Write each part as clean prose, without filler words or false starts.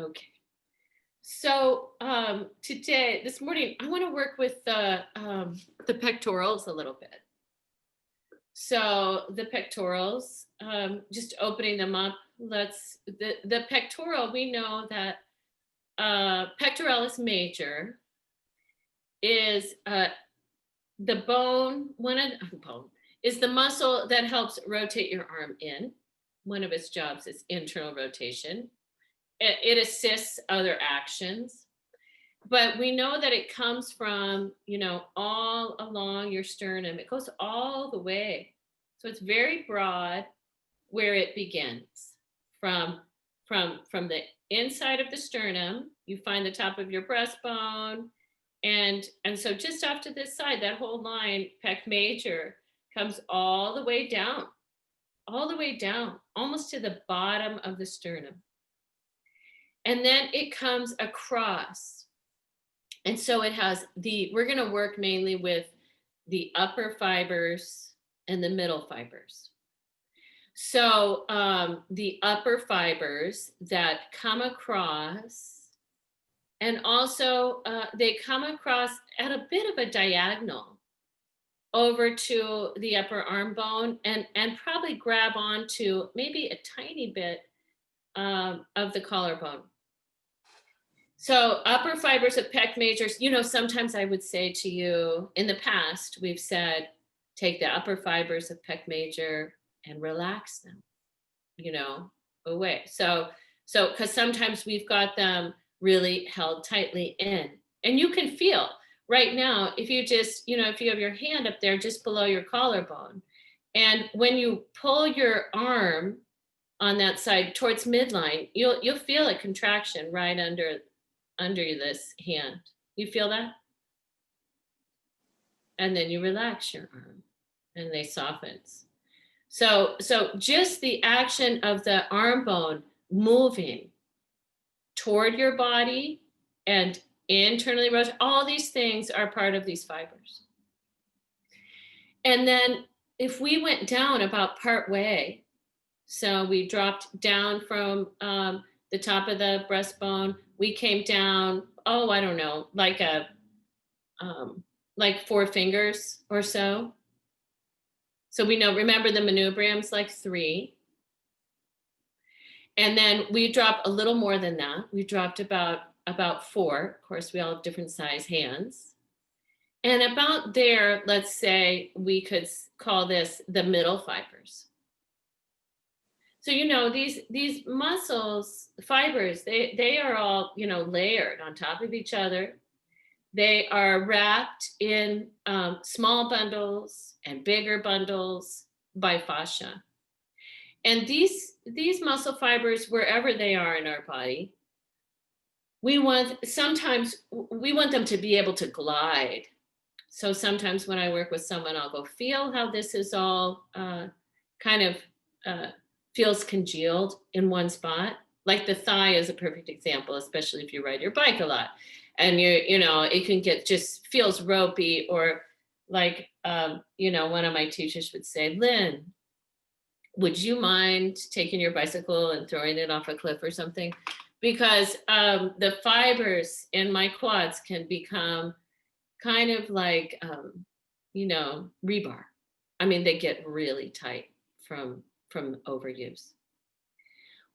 Okay. So this morning, I want to work with the pectorals a little bit. So the pectorals, just opening them up. The pectoral, we know that pectoralis major is the bone, is the muscle that helps rotate your arm in. One of its jobs is internal rotation. It assists other actions, but we know that it comes from, all along your sternum. It goes all the way. So it's very broad where it begins from the inside of the sternum. You find the top of your breastbone. And so just off to this side, that whole line, pec major, comes all the way down, almost to the bottom of the sternum. And then it comes across. And so it has we're going to work mainly with the upper fibers and the middle fibers. So the upper fibers that come across, and also they come across at a bit of a diagonal over to the upper arm bone and probably grab onto maybe a tiny bit of the collarbone. So upper fibers of pec majors, sometimes I would say to you, in the past, we've said, take the upper fibers of pec major and relax them, away. So, because sometimes we've got them really held tightly in. And you can feel right now, if you just, if you have your hand up there just below your collarbone, and when you pull your arm on that side towards midline, you'll feel a contraction right under this hand. You feel that? And then you relax your arm and they softens. So just the action of the arm bone moving toward your body and internally rotate, all these things are part of these fibers. And then if we went down about part way, so we dropped down from the top of the breastbone, we came down, I don't know, like like 4 fingers or so. So we know, remember the manubrium's like 3. And then we drop a little more than that. We dropped about 4. Of course, we all have different size hands. And about there, let's say we could call this the middle fibers. So, these muscles, fibers, they are all, layered on top of each other. They are wrapped in small bundles and bigger bundles by fascia. And these muscle fibers, wherever they are in our body, sometimes we want them to be able to glide. So sometimes when I work with someone, I'll go, feel how this is all kind of feels congealed in one spot. Like the thigh is a perfect example, especially if you ride your bike a lot. And it can just feels ropey, or like, one of my teachers would say, Lynn, would you mind taking your bicycle and throwing it off a cliff or something? Because the fibers in my quads can become kind of like, rebar. I mean, they get really tight from overuse.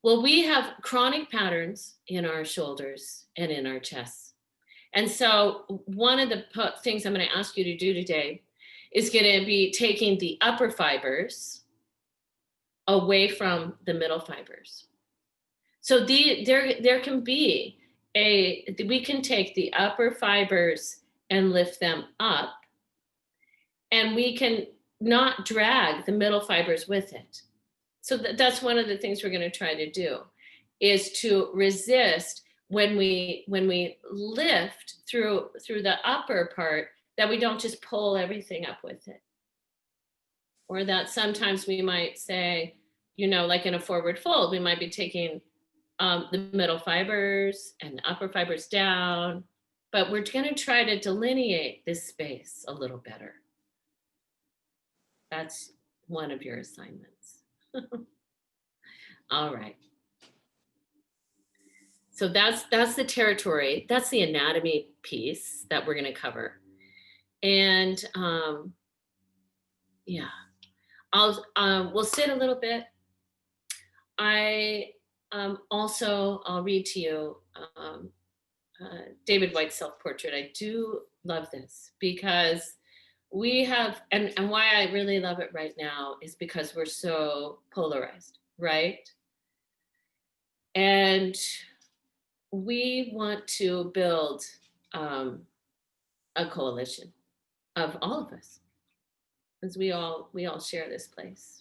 Well, we have chronic patterns in our shoulders and in our chests. And so one of the things I'm going to ask you to do today is going to be taking the upper fibers away from the middle fibers. So there can be we can take the upper fibers and lift them up, and we can not drag the middle fibers with it. So that's one of the things we're going to try to do, is to resist when we lift through the upper part, that we don't just pull everything up with it. Or that sometimes we might say, like in a forward fold, we might be taking the middle fibers and the upper fibers down, but we're going to try to delineate this space a little better. That's one of your assignments. All right. So that's the territory. That's the anatomy piece that we're going to cover. And yeah, we'll sit a little bit. I'll read to you David Whyte's self-portrait. I do love this because we have, and why I really love it right now is because we're so polarized, right? And we want to build a coalition of all of us, because we all share this place,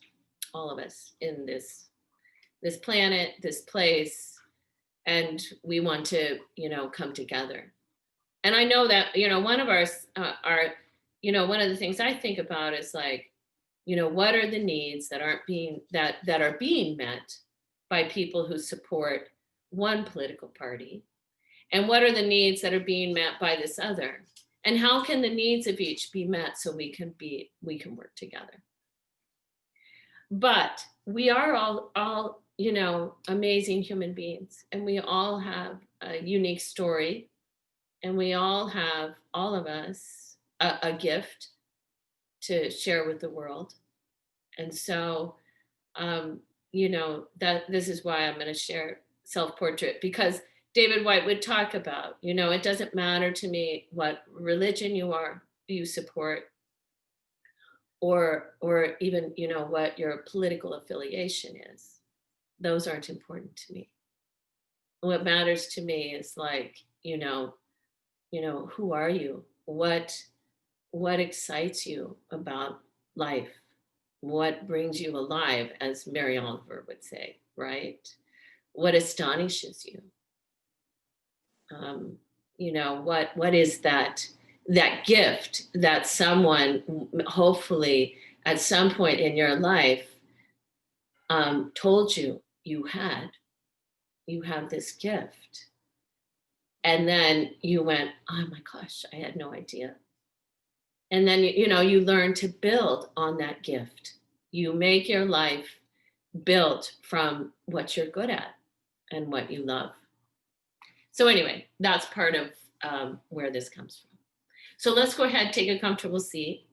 all of us in this planet, this place, and we want to, come together. And I know that, one of our, one of the things I think about is like, what are the needs that aren't being, that are being met by people who support one political party? And what are the needs that are being met by this other? And how can the needs of each be met so we can work together? But we are all, amazing human beings, and we all have a unique story, and we all have, all of us, a gift to share with the world. And so, that this is why I'm going to share self-portrait, because David Whyte would talk about, it doesn't matter to me what religion you support, or even, what your political affiliation is. Those aren't important to me. What matters to me is like, who are you? What excites you about life? What brings you alive, as Mary Oliver would say, right? What astonishes you? What is that gift that someone, hopefully at some point in your life, told you had? You have this gift. And then you went, oh my gosh, I had no idea. And then, you learn to build on that gift. You make your life built from what you're good at and what you love. So anyway, that's part of where this comes from. So let's go ahead, take a comfortable seat.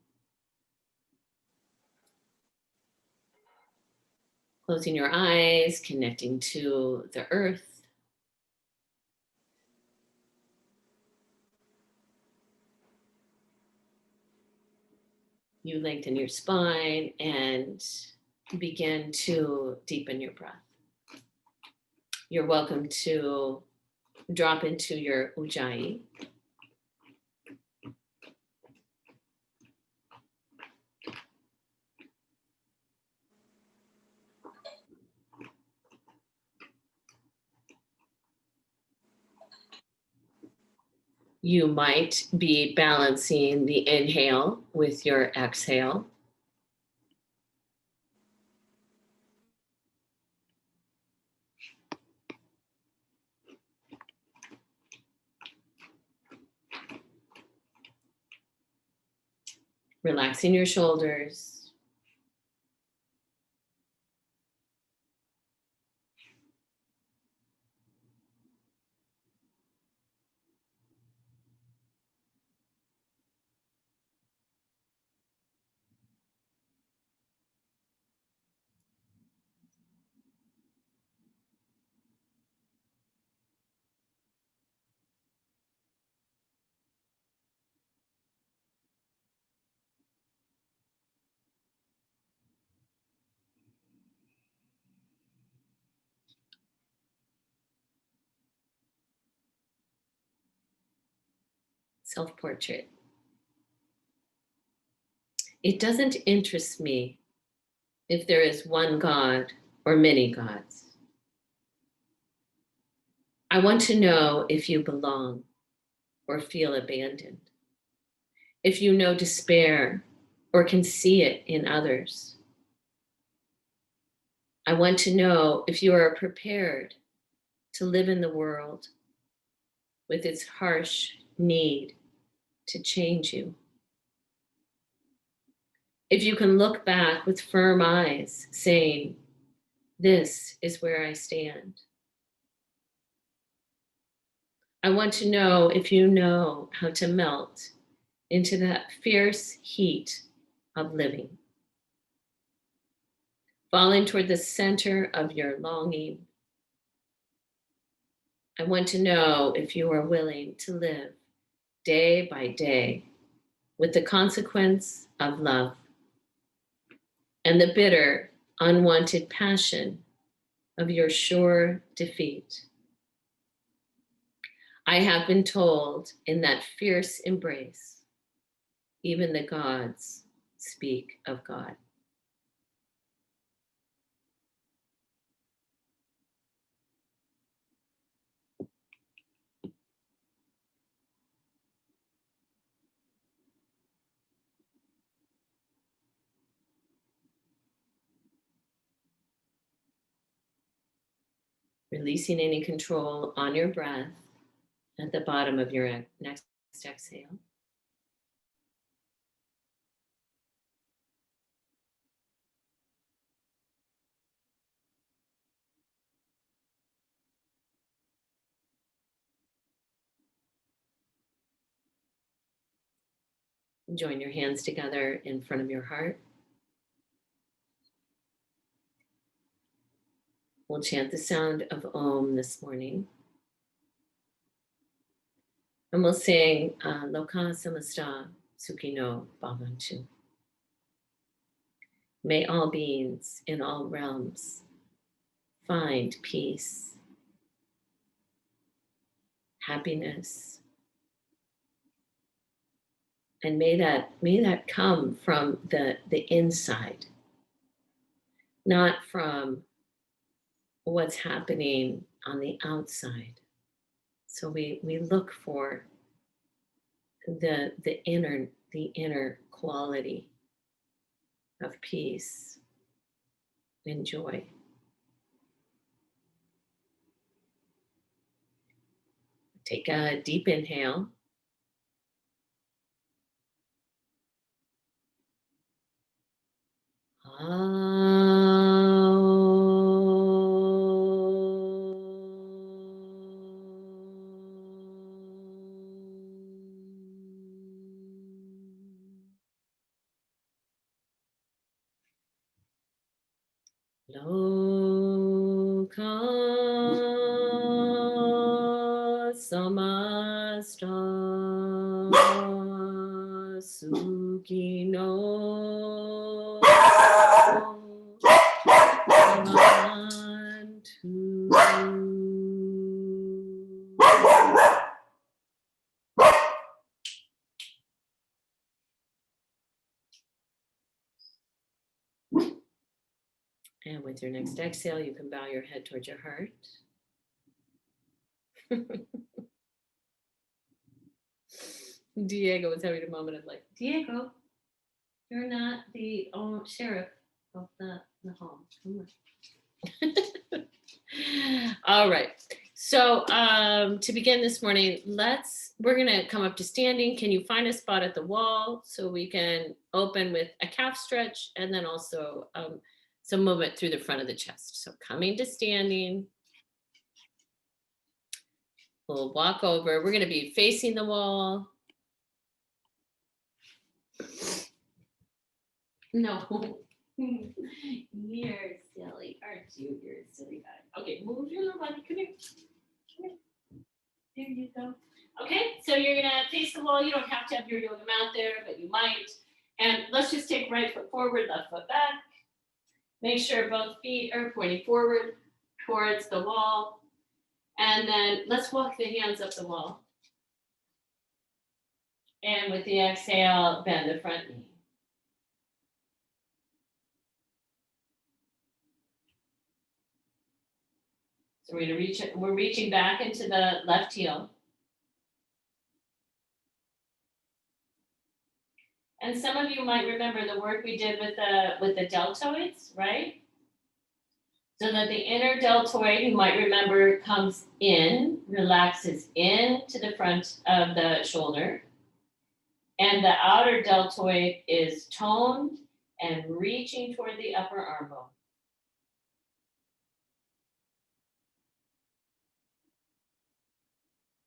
Closing your eyes, connecting to the earth. You lengthen your spine and begin to deepen your breath. You're welcome to drop into your ujjayi. You might be balancing the inhale with your exhale. Relaxing your shoulders. Self-portrait. It doesn't interest me if there is one God or many gods. I want to know if you belong or feel abandoned, if you know despair or can see it in others. I want to know if you are prepared to live in the world with its harsh need to change you. If you can look back with firm eyes, saying, this is where I stand. I want to know if you know how to melt into that fierce heat of living, falling toward the center of your longing. I want to know if you are willing to live day by day with the consequence of love and the bitter, unwanted passion of your sure defeat. I have been told in that fierce embrace, even the gods speak of God. Releasing any control on your breath at the bottom of your next exhale. Join your hands together in front of your heart. We'll chant the sound of Om this morning. And we'll sing Loka Samasta Sukhino Bhavantu. May all beings in all realms find peace, happiness, and may that come from the inside, not from what's happening on the outside. So we look for the inner quality of peace and joy. Take a deep inhale. Loka samasta sukhino bhavantu. And with your next exhale, you can bow your head towards your heart. Diego was having a moment of like, Diego, you're not the sheriff of the home. Come on. All right. So to begin this morning, we're gonna come up to standing. Can you find a spot at the wall so we can open with a calf stretch and then also some movement through the front of the chest. So coming to standing. We'll walk over. We're going to be facing the wall. No. You're silly, aren't you? You're a silly guy. Okay, move your little body. Come here. Come here. There you go. Okay, so you're going to face the wall. You don't have to have your yoga mat there, but you might. And let's just take right foot forward, left foot back. Make sure both feet are pointing forward towards the wall. And then let's walk the hands up the wall. And with the exhale, bend the front knee. So we're reaching back into the left heel. And some of you might remember the work we did with the deltoids, right? So that the inner deltoid, you might remember, comes in, relaxes in to the front of the shoulder. And the outer deltoid is toned and reaching toward the upper arm bone.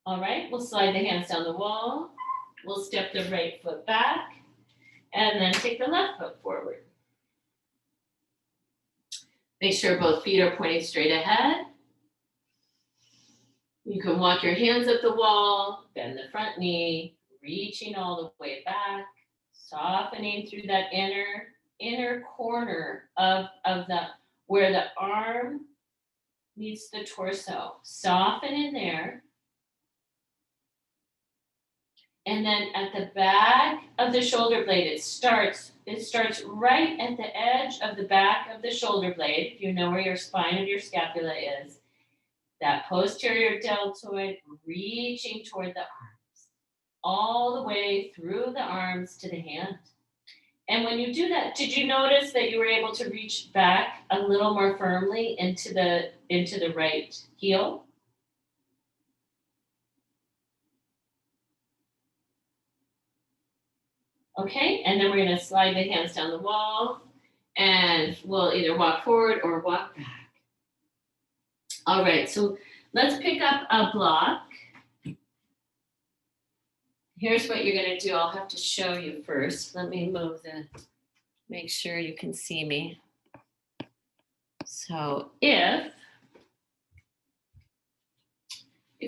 All right, we'll slide the hands down the wall. We'll step the right foot back and then take the left foot forward. Make sure both feet are pointing straight ahead. You can walk your hands up the wall, bend the front knee, reaching all the way back, softening through that inner corner of the, where the arm meets the torso. Soften in there. And then at the back of the shoulder blade, it starts right at the edge of the back of the shoulder blade. If you know where your spine of your scapula is, that posterior deltoid reaching toward the arms, all the way through the arms to the hand. And when you do that, did you notice that you were able to reach back a little more firmly into the right heel? Okay, and then we're going to slide the hands down the wall, and we'll either walk forward or walk back. All right, so let's pick up a block. Here's what you're going to do. I'll have to show you first. Let me move make sure you can see me. So if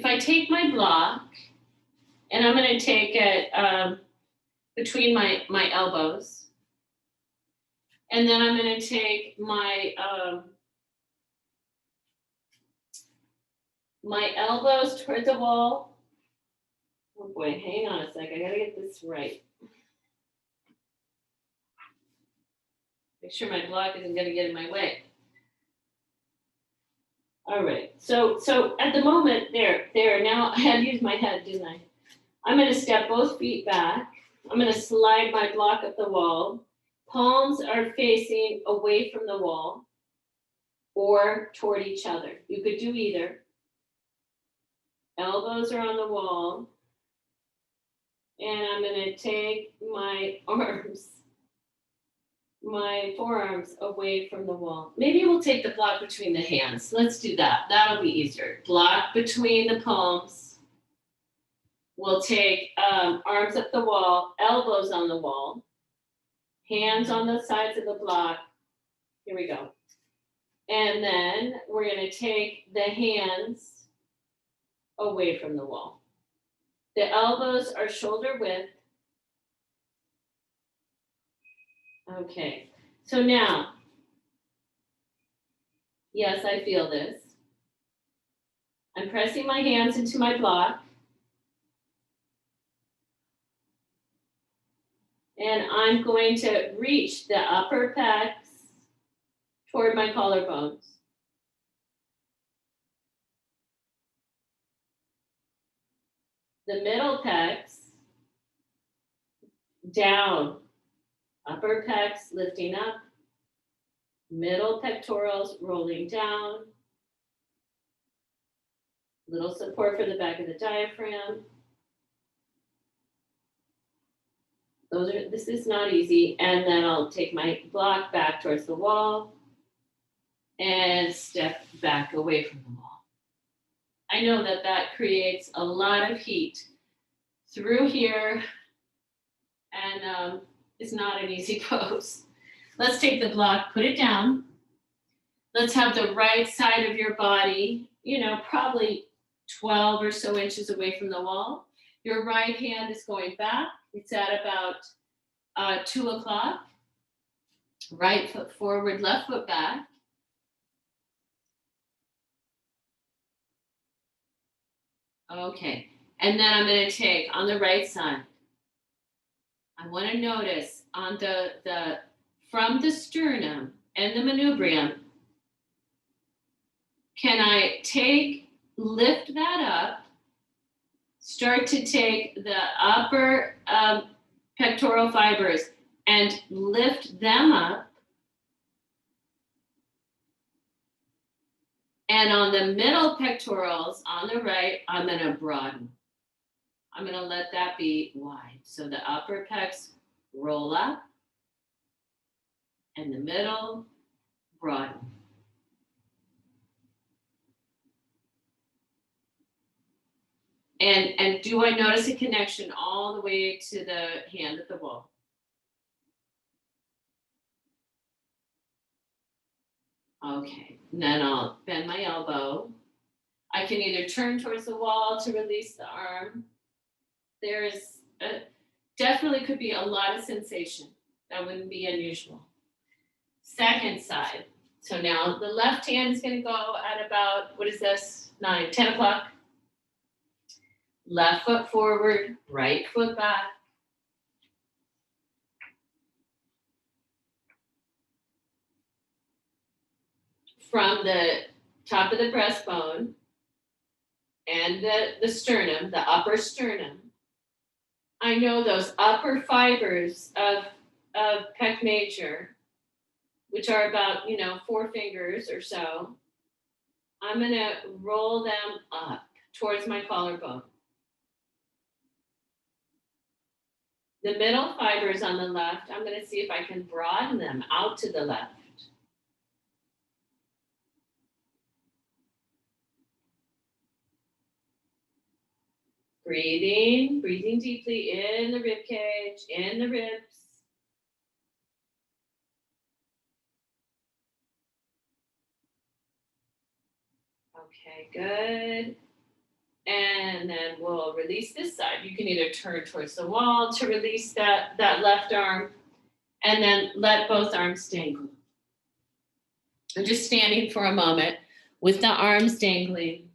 I take my block, and I'm going to take it between my elbows, and then I'm going to take my my elbows toward the wall. Oh boy, hang on a sec. I got to get this right. Make sure my block isn't going to get in my way. All right. So at the moment, there. Now I had used my head, didn't I? I'm going to step both feet back. I'm going to slide my block up the wall. Palms are facing away from the wall or toward each other. You could do either. Elbows are on the wall. And I'm going to take my forearms away from the wall. Maybe we'll take the block between the hands. Let's do that. That'll be easier. Block between the palms. We'll take arms up the wall, elbows on the wall, hands on the sides of the block. Here we go. And then we're going to take the hands away from the wall. The elbows are shoulder width. Okay, so now, yes, I feel this. I'm pressing my hands into my block. And I'm going to reach the upper pecs toward my collarbones. The middle pecs down, upper pecs lifting up, middle pectorals rolling down, little support for the back of the diaphragm. This is not easy. And then I'll take my block back towards the wall and step back away from the wall. I know that creates a lot of heat through here, and it's not an easy pose. Let's take the block, put it down. Let's have the right side of your body, probably 12 or so inches away from the wall. Your right hand is going back. It's at about 2 o'clock. Right foot forward, left foot back. Okay, and then I'm going to take on the right side. I want to notice on the from the sternum and the manubrium, can I lift that up, start to take the upper pectoral fibers and lift them up. And on the middle pectorals on the right, I'm going to broaden. I'm going to let that be wide. So the upper pecs roll up and the middle broaden. And do I notice a connection all the way to the hand at the wall? Okay, and then I'll bend my elbow. I can either turn towards the wall to release the arm. There is definitely could be a lot of sensation. That wouldn't be unusual. Second side. So now the left hand is going to go at about, what is this? 9, 10 o'clock. Left foot forward, right foot back. From the top of the breastbone and the sternum, the upper sternum, I know those upper fibers of pec major, which are about, 4 fingers or so. I'm going to roll them up towards my collarbone. The middle fibers on the left, I'm going to see if I can broaden them out to the left. Breathing deeply in the rib cage, in the ribs. Okay, good. And then we'll release this side. You can either turn towards the wall to release that left arm, and then let both arms dangle. I'm just standing for a moment with the arms dangling.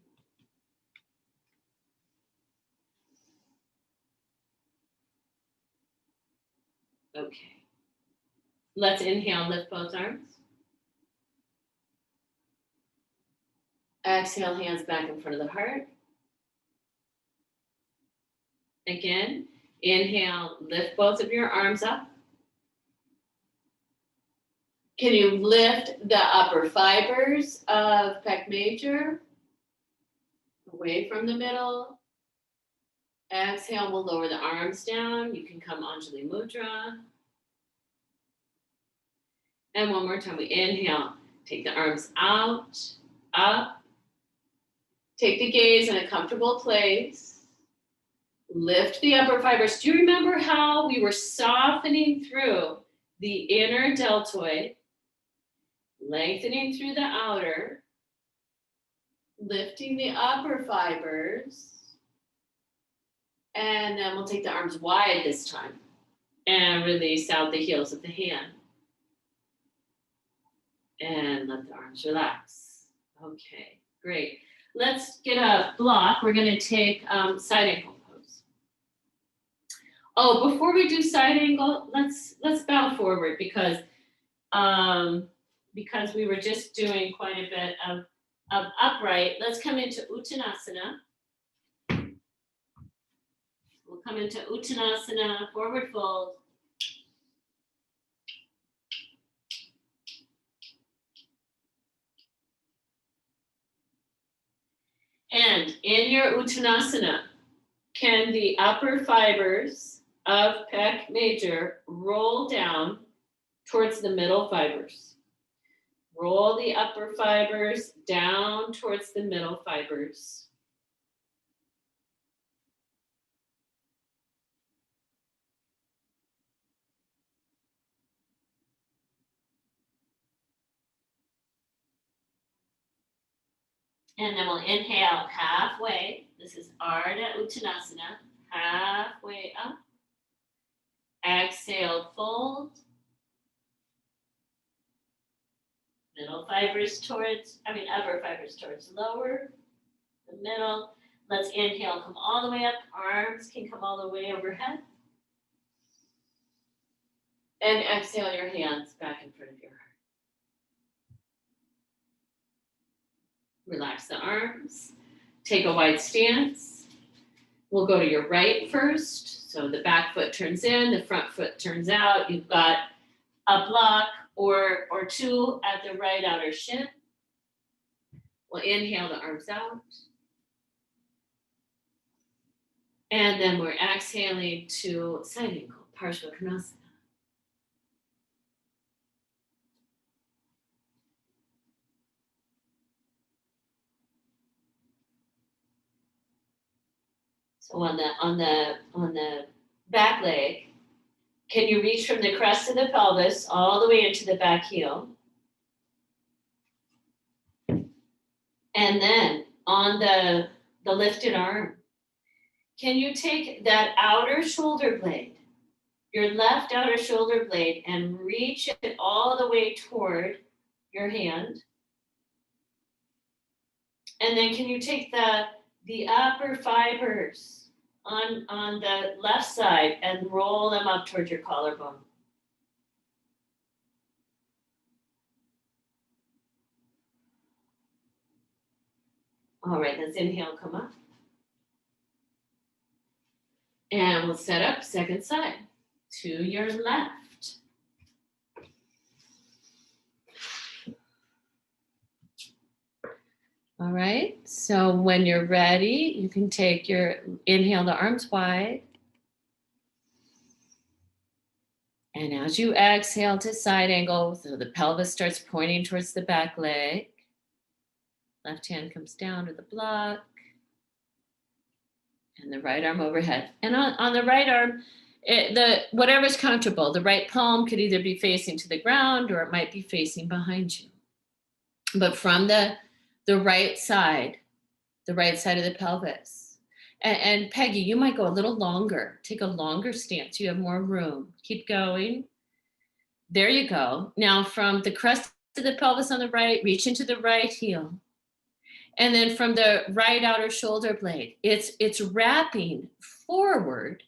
Okay. Let's inhale, lift both arms. Exhale, hands back in front of the heart. Again, inhale, lift both of your arms up. Can you lift the upper fibers of pec major away from the middle? Exhale, we'll lower the arms down. You can come Anjali Mudra. And one more time, we inhale, take the arms out, up. Take the gaze in a comfortable place. Lift the upper fibers. Do you remember how we were softening through the inner deltoid, lengthening through the outer, lifting the upper fibers, and then we'll take the arms wide this time and release out the heels of the hand. And let the arms relax. Okay, great. Let's get a block. We're going to take side angle pose. Oh, before we do side angle, let's bow forward because we were just doing quite a bit of upright. Let's come into Uttanasana. We'll come into Uttanasana, forward fold. And in your Uttanasana, can the upper fibers of pec major roll down towards the middle fibers? Roll the upper fibers down towards the middle fibers. And then we'll inhale halfway. This is Ardha Uttanasana. Halfway up. Exhale, fold. Upper fibers towards lower. The middle. Let's inhale, come all the way up. Arms can come all the way overhead. And exhale your hands back in front of your heart. Relax the arms. Take a wide stance. We'll go to your right first. So the back foot turns in, the front foot turns out. You've got a block or two at the right outer shin. We'll inhale the arms out. And then we're exhaling to side angle, Parshvakonasana. So on the back leg, can you reach from the crest of the pelvis all the way into the back heel? And then on the lifted arm, can you take that outer shoulder blade, your left outer shoulder blade, and reach it all the way toward your hand? And then can you take the upper fibers on the left side and roll them up towards your collarbone? All right, let's inhale, come up. And we'll set up second side to your left. All right, so when you're ready, you can take your inhale, the arms wide. And as you exhale to side angle, so the pelvis starts pointing towards the back leg. Left hand comes down to the block. And the right arm overhead. And on the right arm, whatever's comfortable, the right palm could either be facing to the ground or it might be facing behind you. But from the right side of the pelvis. And Peggy, you might go a little longer. Take a longer stance. You have more room. Keep going. There you go. Now from the crest of the pelvis on the right, reach into the right heel. And then from the right outer shoulder blade, it's wrapping forward.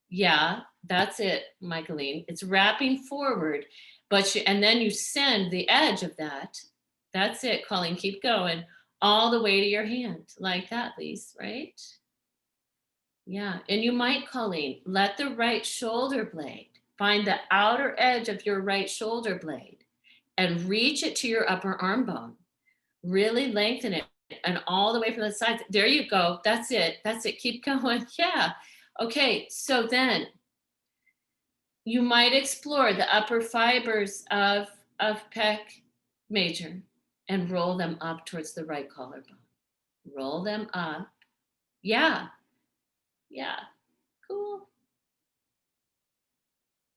Yeah, that's it, Michaeline. It's wrapping forward, and then you send the edge of that. That's it, Colleen. Keep going all the way to your hand, like that, Lise, right? Yeah, and you might, Colleen, let the right shoulder blade find the outer edge of your right shoulder blade and reach it to your upper arm bone. Really lengthen it. And all the way from the sides. There you go. That's it. Keep going. Yeah. Okay. So then you might explore the upper fibers of pec major and roll them up towards the right collarbone. Roll them up. Yeah. Yeah. Cool.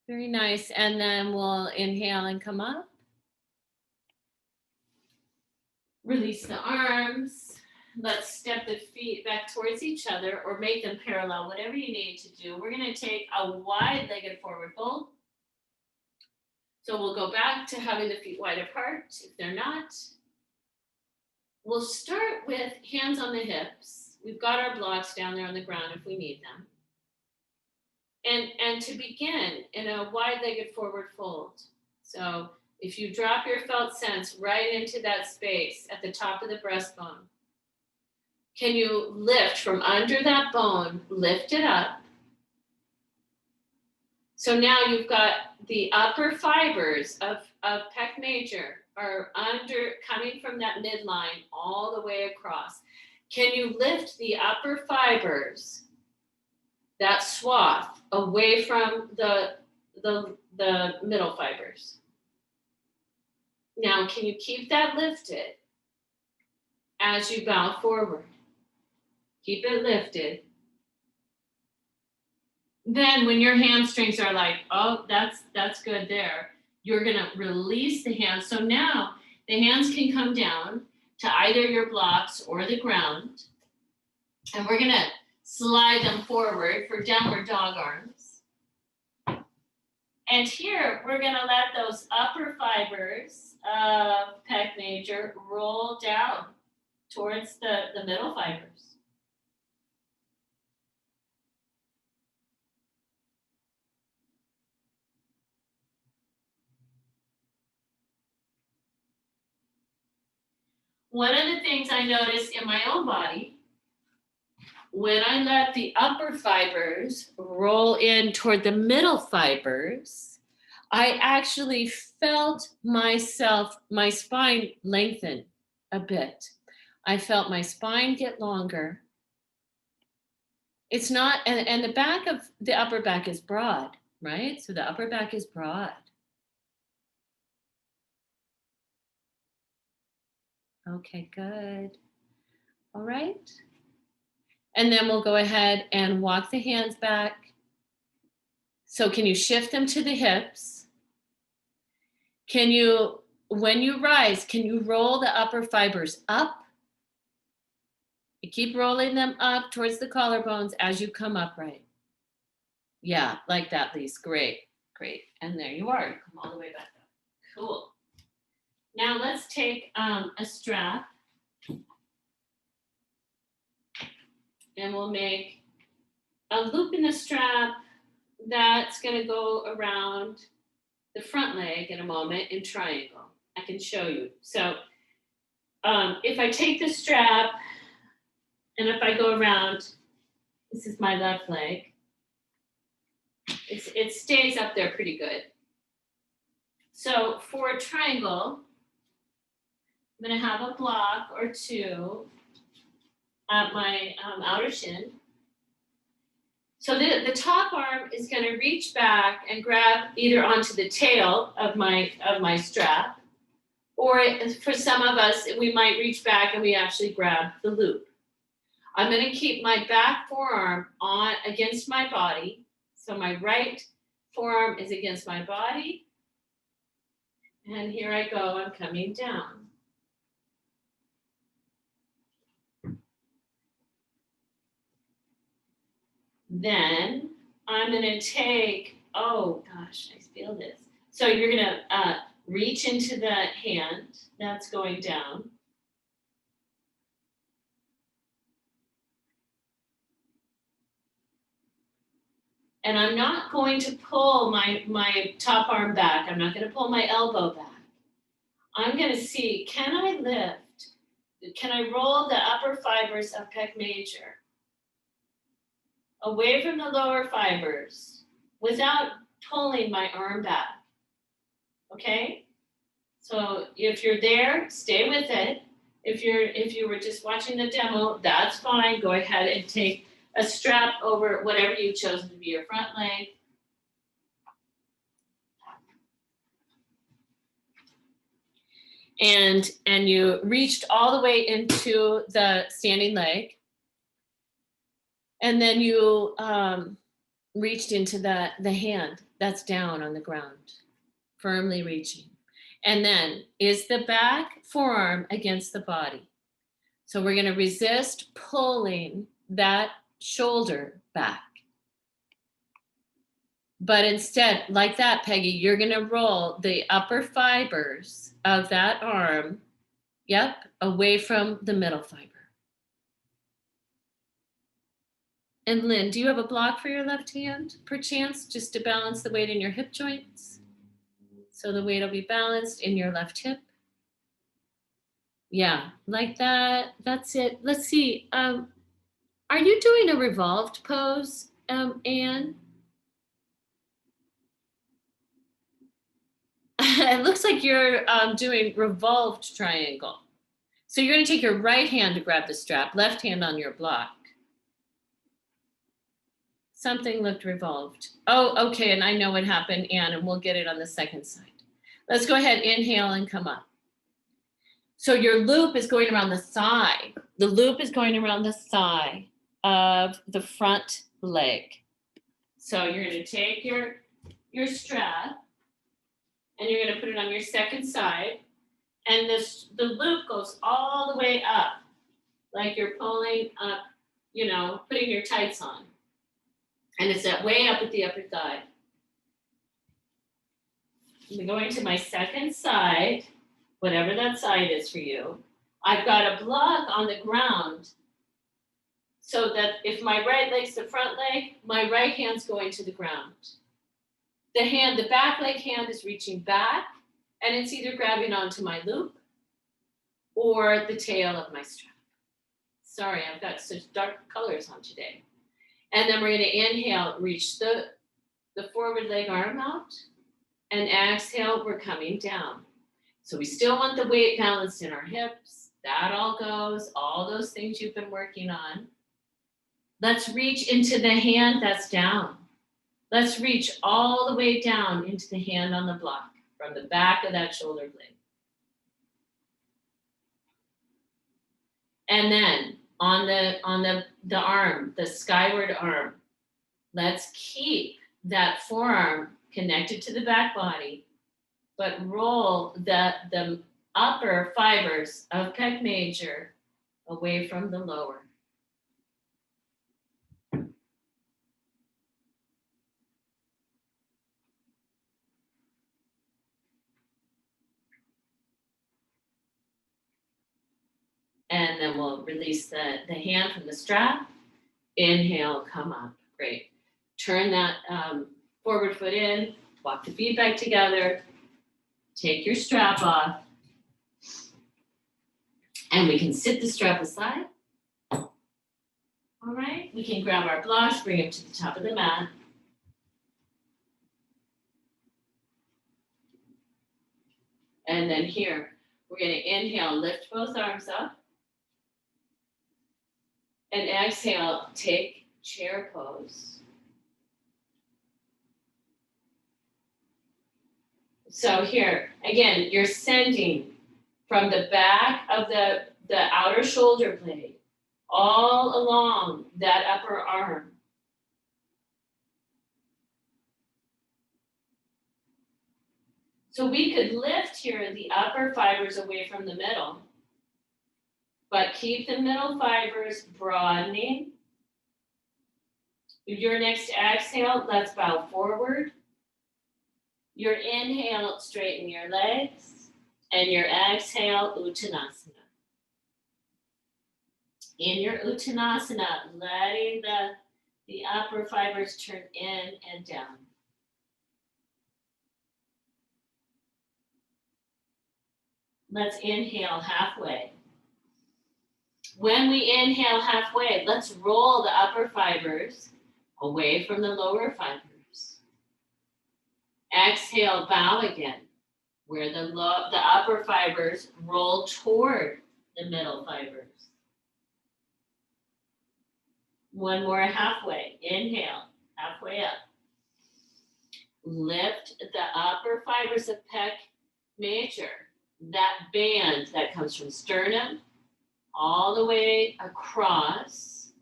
Very nice. And then we'll inhale and come up. Release the arms. Let's step the feet back towards each other or make them parallel, whatever you need to do. We're going to take a wide-legged forward fold. So we'll go back to having the feet wide apart if they're not. We'll start with hands on the hips. We've got our blocks down there on the ground if we need them. And to begin in a wide-legged forward fold. So if you drop your felt sense right into that space at the top of the breastbone, can you lift from under that bone, lift it up? So now you've got the upper fibers of pec major are coming from that midline all the way across. Can you lift the upper fibers, that swath, away from the middle fibers? Now, can you keep that lifted as you bow forward? Keep it lifted. Then when your hamstrings are like, oh, that's good there, you're gonna release the hands. So now the hands can come down to either your blocks or the ground. And we're gonna slide them forward for downward dog arms. And here we're gonna let those upper fibers of pec major roll down towards the middle fibers. One of the things I noticed in my own body, when I let the upper fibers roll in toward the middle fibers, I actually felt my spine lengthen a bit. I felt my spine get longer. It's not, and the back of the upper back is broad, right? So the upper back is broad. Okay, good. All right. And then we'll go ahead and walk the hands back. So can you shift them to the hips? Can you, when you rise, can you roll the upper fibers up? You keep rolling them up towards the collarbones as you come upright. Yeah, like that, Lise. Great, great. And there you are. Come all the way back up. Cool. Now let's take a strap. And we'll make a loop in the strap that's going to go around the front leg in a moment in triangle. I can show you. So if I take the strap and if I go around, this is my left leg, it stays up there pretty good. So for a triangle, I'm going to have a block or two at my outer shin. So the top arm is going to reach back and grab either onto the tail of my strap, or for some of us, we might reach back and we actually grab the loop. I'm going to keep my back forearm on against my body. So my right forearm is against my body. And here I go, I'm coming down. Then I'm going to take, oh gosh, I feel this. So you're going to reach into the hand that's going down. And I'm not going to pull my top arm back. I'm not going to pull my elbow back. I'm going to see, can I lift? Can I roll the upper fibers of pec major away from the lower fibers without pulling my arm back? Okay? So if you're there, stay with it. If you were just watching the demo, that's fine. Go ahead and take a strap over whatever you've chosen to be your front leg. And you reached all the way into the standing leg. And then you reached into the hand that's down on the ground, firmly reaching. And then is the back forearm against the body. So we're going to resist pulling that shoulder back. But instead, like that, Peggy, you're going to roll the upper fibers of that arm, yep, away from the middle fiber. And Lynn, do you have a block for your left hand, perchance, just to balance the weight in your hip joints? So the weight will be balanced in your left hip. Yeah, like that. That's it. Let's see. Are you doing a revolved pose, Anne? It looks like you're doing revolved triangle. So you're going to take your right hand to grab the strap, left hand on your block. Something looked revolved. Oh, okay, and I know what happened, Anne, and we'll get it on the second side. Let's go ahead, inhale and come up. So your loop is going around the thigh. The loop is going around the thigh of the front leg. So you're going to take your strap and you're going to put it on your second side. And the loop goes all the way up, like you're pulling up, putting your tights on. And it's that way up at the upper thigh. I'm going to my second side, whatever that side is for you. I've got a block on the ground so that if my right leg's the front leg, my right hand's going to the ground. The back leg hand is reaching back, and it's either grabbing onto my loop or the tail of my strap. Sorry, I've got such dark colors on today. And then we're going to inhale, reach the forward leg arm out, and exhale, we're coming down. So we still want the weight balanced in our hips. That all goes, all those things you've been working on. Let's reach into the hand that's down. Let's reach all the way down into the hand on the block from the back of that shoulder blade. And then on the arm, the skyward arm. Let's keep that forearm connected to the back body, but roll the upper fibers of pec major away from the lower. And then we'll release the hand from the strap. Inhale, come up. Great. Turn that forward foot in, walk the feet back together, take your strap off, and we can sit the strap aside. All right, we can grab our blocks, bring them to the top of the mat. And then here, we're going to inhale, lift both arms up. And exhale, take chair pose. So here, again, you're sending from the back of the outer shoulder blade all along that upper arm. So we could lift here the upper fibers away from the middle, but keep the middle fibers broadening. Your next exhale, let's bow forward. Your inhale, straighten your legs, and your exhale, Uttanasana. In your Uttanasana, letting the upper fibers turn in and down. Let's inhale halfway. When we inhale halfway, let's roll the upper fibers away from the lower fibers. Exhale, bow again, where the upper fibers roll toward the middle fibers. One more halfway. Inhale, halfway up. Lift the upper fibers of pec major, that band that comes from sternum all the way across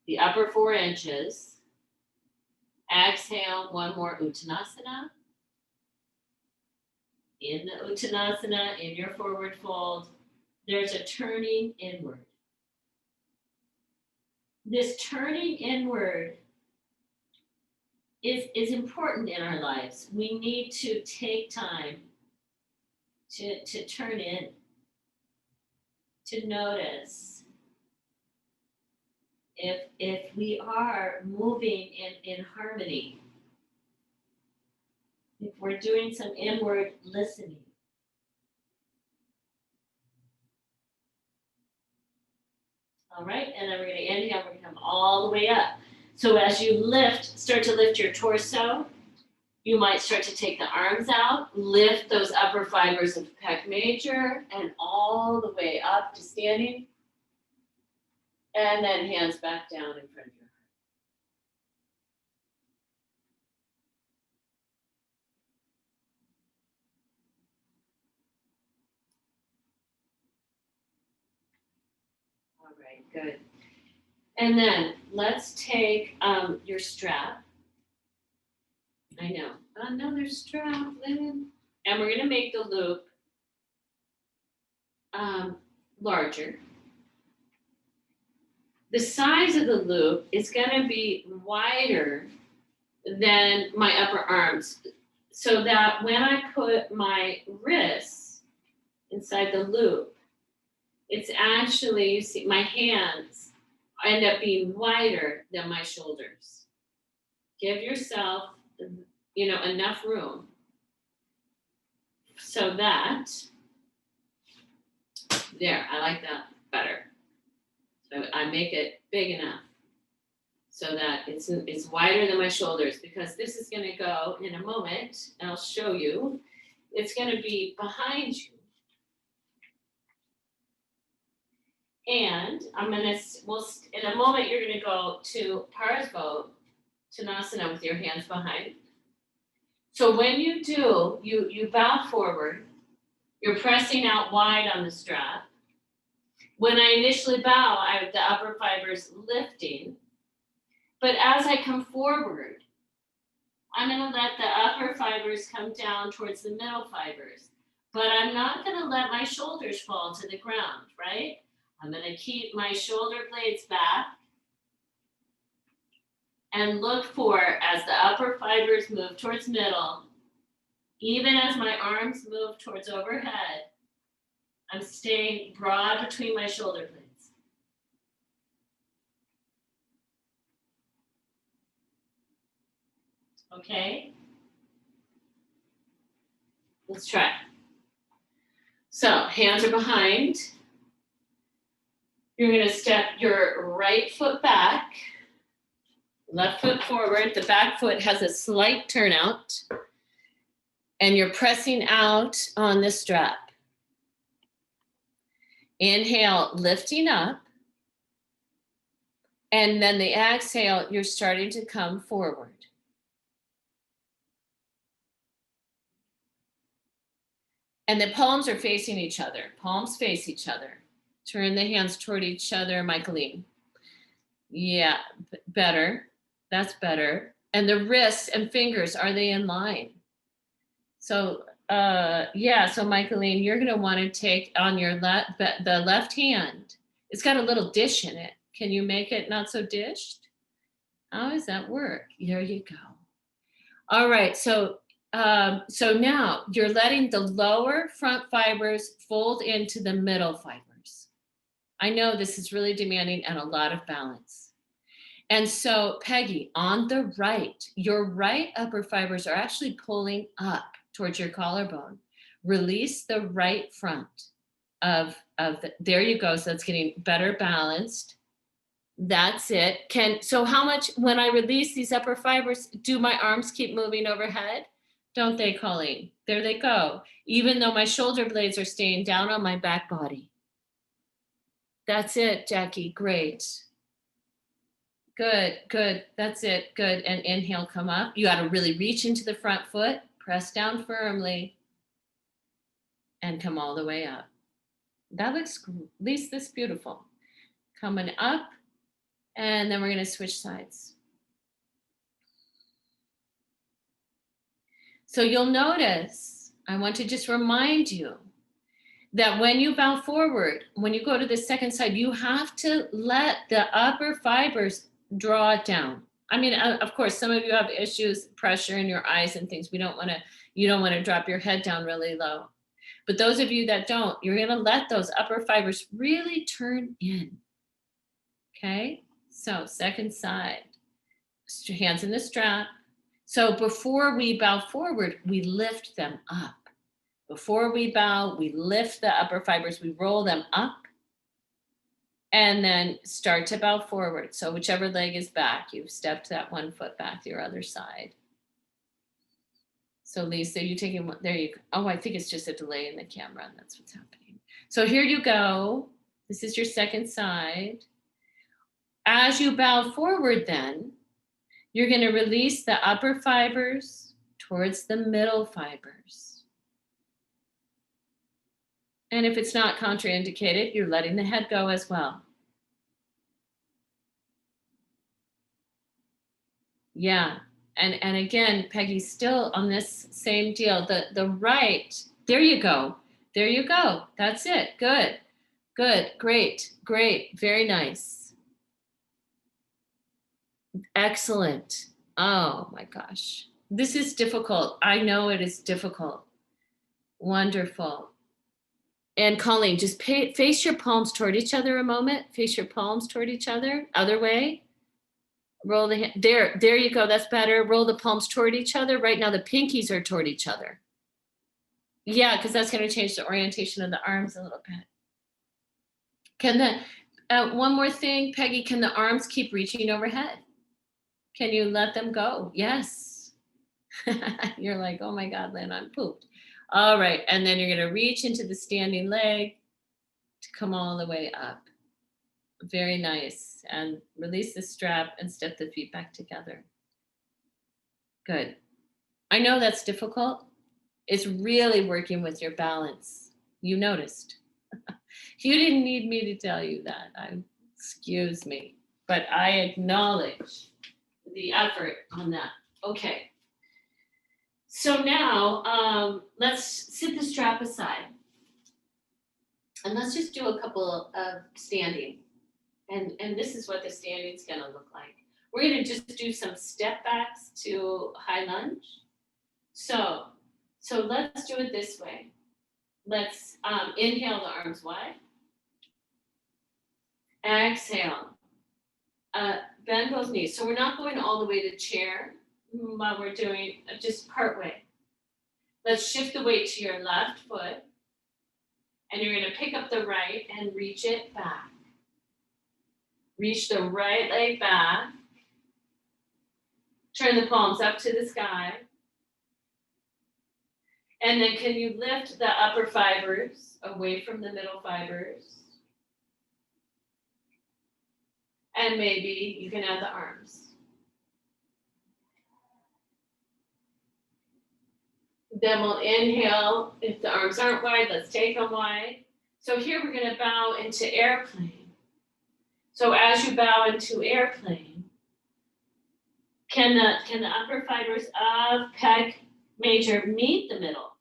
the upper 4 inches. Exhale, one more Uttanasana. In the Uttanasana, in your forward fold, there's a turning inward. This turning inward is important in our lives. We need to take time to turn in, to notice if we are moving in harmony, if we're doing some inward listening. All right, and then we're going to inhale, we're going to come all the way up. So as you start to lift your torso, you might start to take the arms out, lift those upper fibers of pec major, and all the way up to standing. And then hands back down in front of your heart. All right, good. And then let's take your strap. I know, another strap, Lynn. And we're gonna make the loop larger. The size of the loop is gonna be wider than my upper arms, so that when I put my wrists inside the loop, it's actually, you see, my hands end up being wider than my shoulders. Give yourself, enough room so that, there, I like that better. So I make it big enough so that it's wider than my shoulders, because this is going to go in a moment, and I'll show you. It's going to be behind you. And in a moment, you're going to go to Parsva Tanasana with your hands behind. So when you do, you bow forward, you're pressing out wide on the strap. When I initially bow, I have the upper fibers lifting. But as I come forward, I'm going to let the upper fibers come down towards the middle fibers. But I'm not going to let my shoulders fall to the ground, right? I'm going to keep my shoulder blades back and look for, as the upper fibers move towards middle, even as my arms move towards overhead, I'm staying broad between my shoulder blades. Okay? Let's try. So, hands are behind. You're going to step your right foot back, left foot forward. The back foot has a slight turnout, and you're pressing out on the strap. Inhale, lifting up. And then the exhale, you're starting to come forward. And the palms are facing each other. Palms face each other. Turn the hands toward each other, Michaeline. Yeah, better. That's better. And the wrists and fingers, are they in line? So, yeah, so Michaeline, you're gonna wanna take on your the left hand. It's got a little dish in it. Can you make it not so dished? How does that work? There you go. All right, so now you're letting the lower front fibers fold into the middle fibers. I know this is really demanding and a lot of balance. And so, Peggy, on the right, your right upper fibers are actually pulling up towards your collarbone. Release the right front there you go. So it's getting better balanced. That's it. So how much, when I release these upper fibers, do my arms keep moving overhead? Don't they, Colleen? There they go. Even though my shoulder blades are staying down on my back body. That's it, Jackie. Great. Good, good. That's it. Good. And inhale, come up. You got to really reach into the front foot, press down firmly, and come all the way up. That looks at least this beautiful. Coming up, and then we're going to switch sides. So you'll notice, I want to just remind you that when you bow forward, when you go to the second side, you have to let the upper fibers draw it down. I mean, of course, some of you have issues, pressure in your eyes and things. You don't want to drop your head down really low. But those of you that don't, you're going to let those upper fibers really turn in. Okay? So second side, hands in the strap. So before we bow forward, we lift them up. Before we bow, we lift the upper fibers, we roll them up, and then start to bow forward. So whichever leg is back, you've stepped that one foot back to your other side. So Lisa, you taking one, there you go. Oh, I think it's just a delay in the camera. That's what's happening. So here you go. This is your second side. As you bow forward then, you're going to release the upper fibers towards the middle fibers. And if it's not contraindicated, you're letting the head go as well. Yeah. And again, Peggy's still on this same deal. The right, there you go. There you go. That's it. Good. Good. Great. Great. Very nice. Excellent. Oh my gosh. This is difficult. I know it is difficult. Wonderful. And Colleen, just face your palms toward each other a moment. Face your palms toward each other. Other way. Roll the hand. There you go. That's better. Roll the palms toward each other. Right now, the pinkies are toward each other. Yeah, because that's going to change the orientation of the arms a little bit. Can one more thing, Peggy, can the arms keep reaching overhead? Can you let them go? Yes. You're like, oh my God, Lynn, I'm pooped. All right. And then you're going to reach into the standing leg to come all the way up. Very nice. And release the strap and step the feet back together. Good. I know that's difficult. It's really working with your balance. You noticed. You didn't need me to tell you that. Excuse me. But I acknowledge the effort on that. Okay. So now let's sit the strap aside. And let's just do a couple of standing. And this is what the standing is going to look like. We're going to just do some step backs to high lunge. So let's do it this way. Let's inhale the arms wide. Exhale. Bend both knees. So we're not going all the way to chair while we're doing just part way. Let's shift the weight to your left foot. And you're going to pick up the right and reach it back. Reach the right leg back. Turn the palms up to the sky. And then can you lift the upper fibers away from the middle fibers? And maybe you can add the arms. Then we'll inhale. If the arms aren't wide, let's take them wide. So here we're going to bow into airplane. So as you bow into airplane, can the upper fibers of pec major meet the middle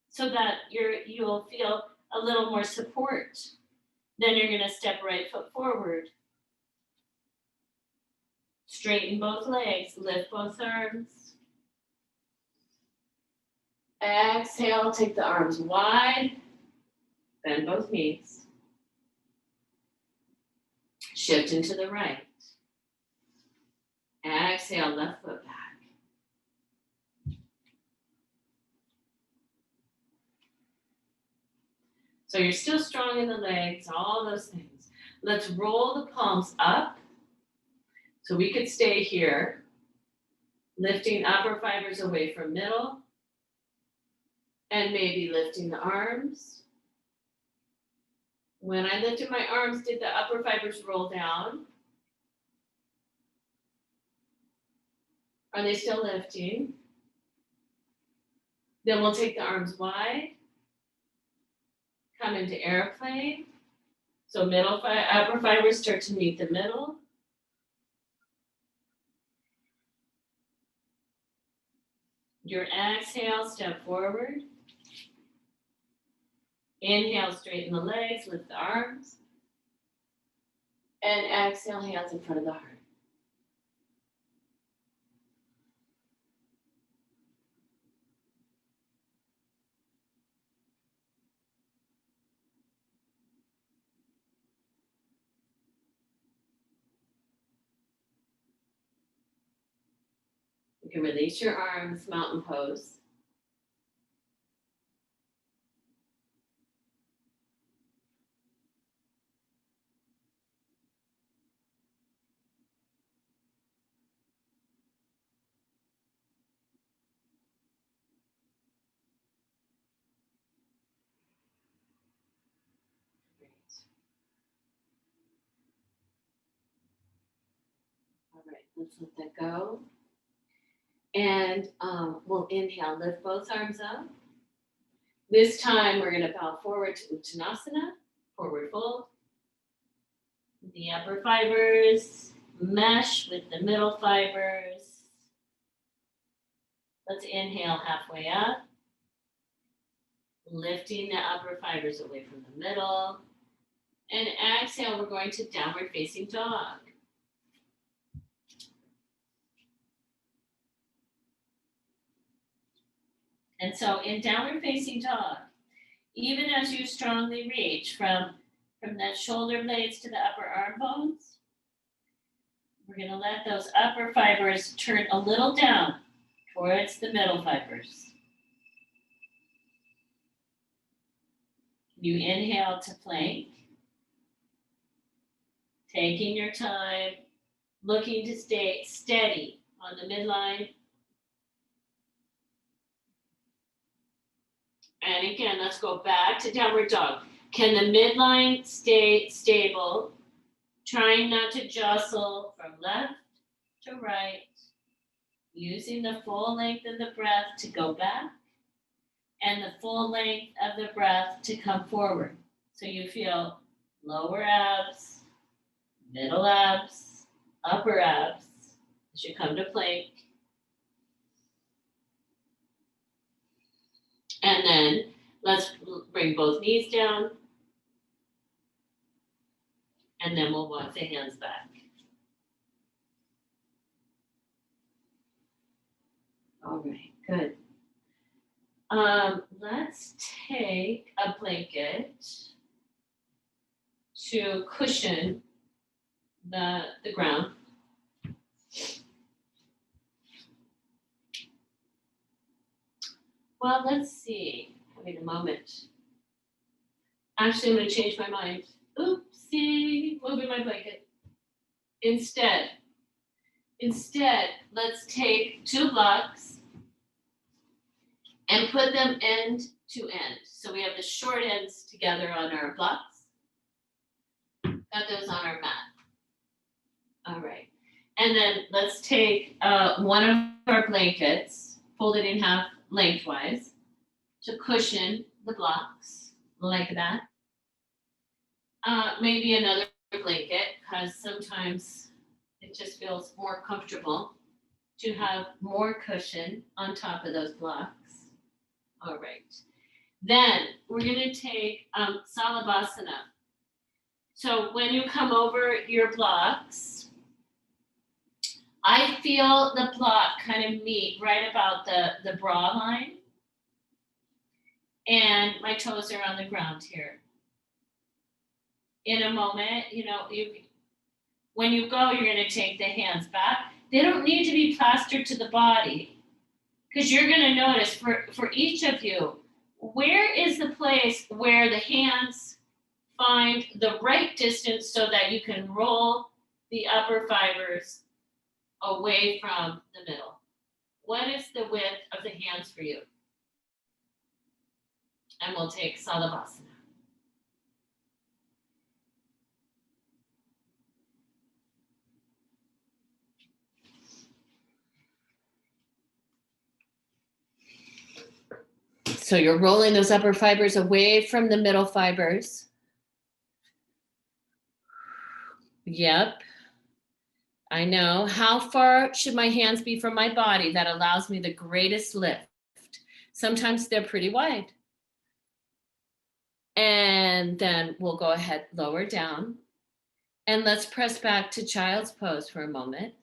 so that you'll feel a little more support? Then you're going to step right foot forward. Straighten both legs, lift both arms. Exhale, take the arms wide, bend both knees. Shift into the right. Exhale, left foot back. So you're still strong in the legs, all those things. Let's roll the palms up. So we could stay here, lifting upper fibers away from middle. And maybe lifting the arms. When I lifted my arms, did the upper fibers roll down? Are they still lifting? Then we'll take the arms wide. Come into airplane. So upper fibers start to meet the middle. Your exhale, step forward. Inhale, straighten the legs, lift the arms. And exhale, hands in front of the heart. You can release your arms, mountain pose. All right, let's let that go. And we'll inhale, lift both arms up. This time we're going to bow forward to Uttanasana, forward fold. The upper fibers mesh with the middle fibers. Let's inhale halfway up, lifting the upper fibers away from the middle. And exhale, we're going to downward facing dog. And so in downward facing dog, even as you strongly reach from the shoulder blades to the upper arm bones, we're going to let those upper fibers turn a little down towards the middle fibers. You inhale to plank, taking your time, looking to stay steady on the midline. And again, let's go back to downward dog. Can the midline stay stable? Trying not to jostle from left to right. Using the full length of the breath to go back and the full length of the breath to come forward. So you feel lower abs, middle abs, upper abs as you come to plank. And then let's bring both knees down. And then we'll walk the hands back. All right, good. Let's take a blanket to cushion the ground. Well, let's see. Having a moment. Actually, I'm going to change my mind. Oopsie, moving my blanket. Instead, let's take 2 blocks and put them end to end. So we have the short ends together on our blocks. Got those on our mat. All right. And then let's take one of our blankets, fold it in half lengthwise to cushion the blocks like that. Maybe another blanket, because sometimes it just feels more comfortable to have more cushion on top of those blocks. All right. Then we're going to take Salabhasana. So when you come over your blocks, I feel the block kind of meet right about the bra line. And my toes are on the ground here. In a moment, when you go, you're going to take the hands back. They don't need to be plastered to the body, because you're going to notice for each of you, where is the place where the hands find the right distance so that you can roll the upper fibers away from the middle. What is the width of the hands for you? And we'll take Salabhasana. So you're rolling those upper fibers away from the middle fibers. Yep. I know. How far should my hands be from my body that allows me the greatest lift? Sometimes they're pretty wide. And then we'll go ahead, lower down. And let's press back to child's pose for a moment.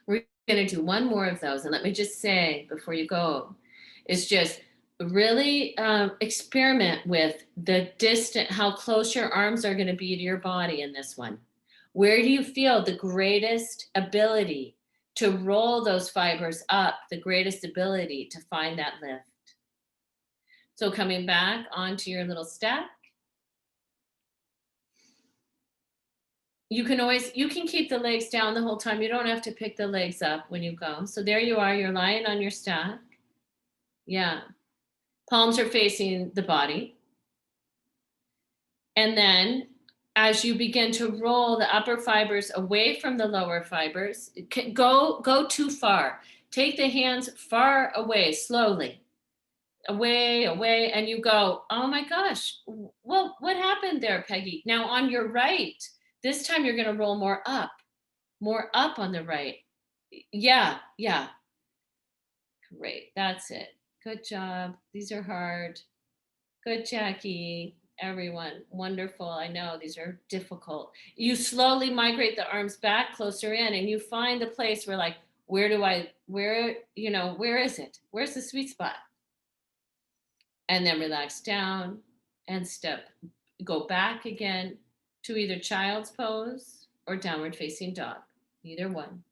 We're going to do one more of those. And let me just say before you go, is just really experiment with the distance, how close your arms are going to be to your body in this one. Where do you feel the greatest ability to roll those fibers up, the greatest ability to find that lift? So coming back onto your little stack. You can keep the legs down the whole time. You don't have to pick the legs up when you go. So there you are, you're lying on your stack. Yeah. Palms are facing the body. And then as you begin to roll the upper fibers away from the lower fibers, go too far. Take the hands far away, slowly. Away, and you go, oh my gosh, well, what happened there, Peggy? Now on your right, this time you're going to roll more up on the right. Yeah. Great, that's it. Good job. These are hard. Good, Jackie. Everyone, wonderful. I know these are difficult. You slowly migrate the arms back closer in, and you find the place where, like, where is it? Where's the sweet spot? And then relax down and go back again to either child's pose or downward facing dog, either one.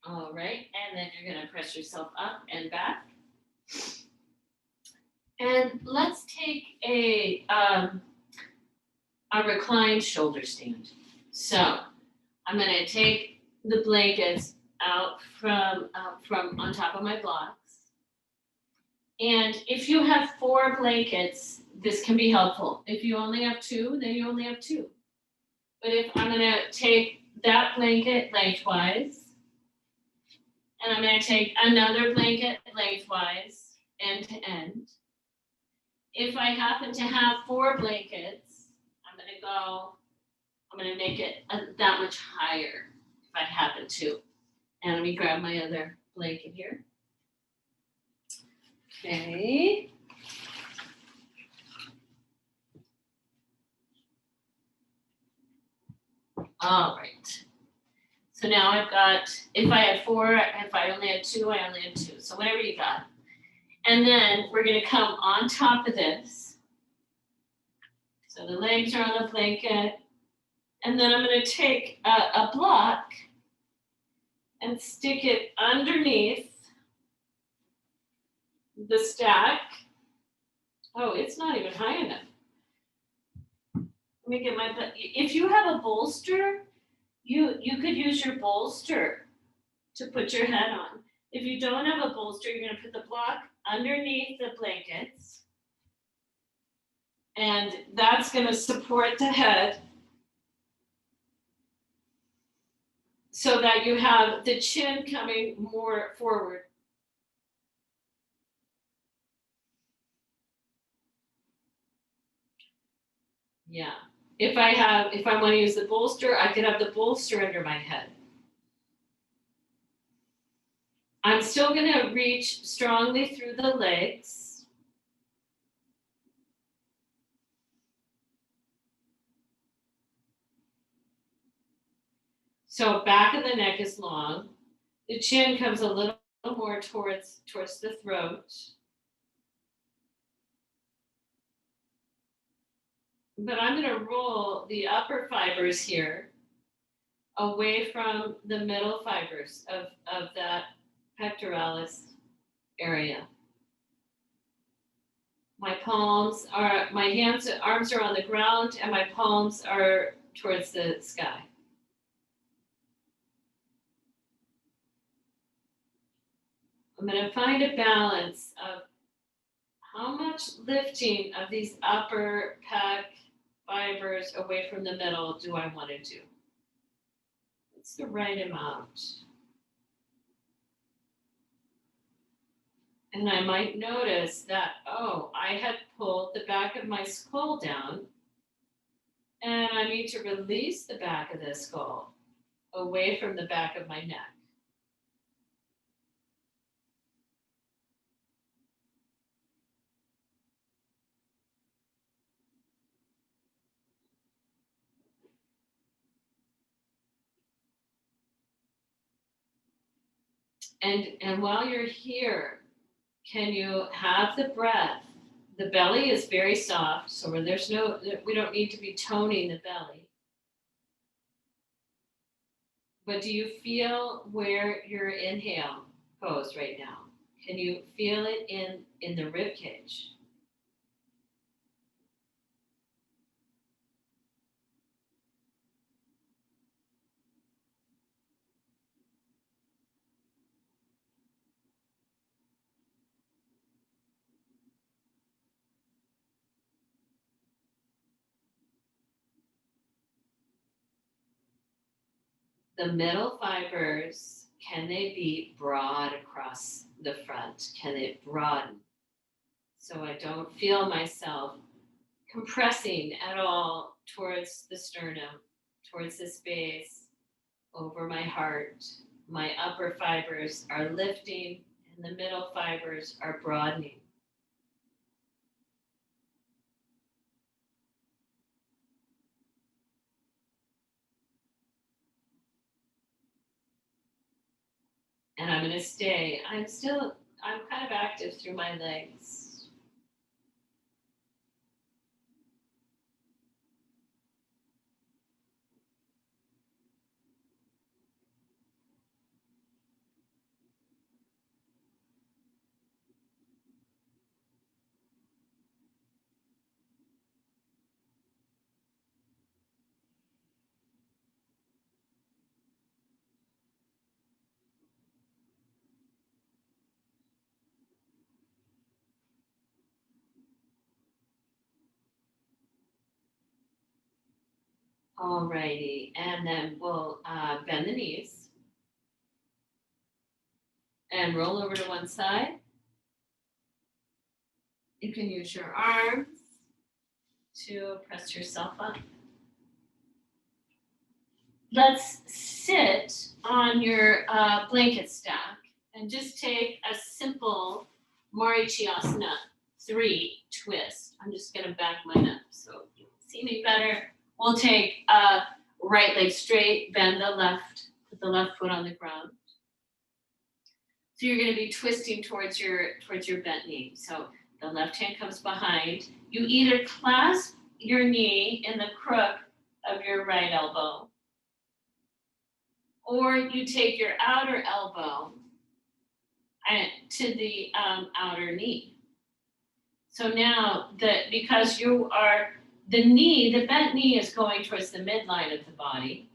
All right, and then you're gonna press yourself up and back. And let's take a reclined shoulder stand. So I'm gonna take the blankets out from on top of my blocks. And if you have 4 blankets, this can be helpful. If you only have 2, then you only have 2. But if I'm gonna take that blanket lengthwise, and I'm gonna take another blanket lengthwise, end to end. If I happen to have 4 blankets, I'm gonna make it that much higher if I happen to. And let me grab my other blanket here. Okay. All right. So now I've got, if I had 4, if I only had 2, I only had 2. So whatever you got. And then we're gonna come on top of this. So the legs are on the blanket. And then I'm gonna take a block and stick it underneath the stack. Oh, it's not even high enough. Let me get my, if you have a bolster, you could use your bolster to put your head on. If you don't have a bolster, you're gonna put the block underneath the blankets. And that's gonna support the head so that you have the chin coming more forward. Yeah. If I want to use the bolster, I could have the bolster under my head. I'm still going to reach strongly through the legs. So back of the neck is long. The chin comes a little more towards the throat. But I'm going to roll the upper fibers here away from the middle fibers of that pectoralis area. My palms are, my hands, arms are on the ground, and my palms are towards the sky. I'm going to find a balance of how much lifting of these upper pec fibers away from the middle do I want to do? What's the right amount? And I might notice that, oh, I had pulled the back of my skull down, and I need to release the back of the skull away from the back of my neck. And while you're here, can you have the breath? The belly is very soft, so we don't need to be toning the belly. But do you feel where your inhale goes right now? Can you feel it in the rib cage? The middle fibers, can they be broad across the front? Can it broaden? So I don't feel myself compressing at all towards the sternum, towards the space, over my heart. My upper fibers are lifting and the middle fibers are broadening. And I'm going to stay. I'm kind of active through my legs. Alrighty, and then we'll bend the knees and roll over to one side. You can use your arms to press yourself up. Let's sit on your blanket stack and just take a simple Marichiasana 3 twist. I'm just gonna back mine up so you can see me better. We'll take right leg straight, bend the left, put the left foot on the ground. So you're gonna be twisting towards your bent knee. So the left hand comes behind. You either clasp your knee in the crook of your right elbow, or you take your outer elbow to the outer knee. So now because you are, the bent knee is going towards the midline of the body.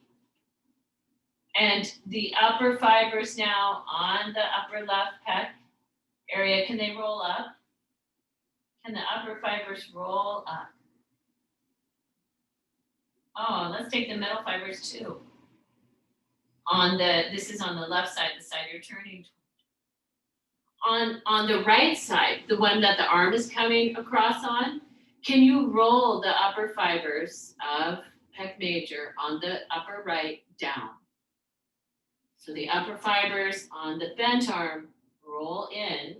And the upper fibers now on the upper left pec area, can they roll up? Can the upper fibers roll up? Oh, let's take the middle fibers too. This is on the left side, the side you're turning toward. On the right side, the one that the arm is coming across on, can you roll the upper fibers of pec major on the upper right down? So the upper fibers on the bent arm roll in,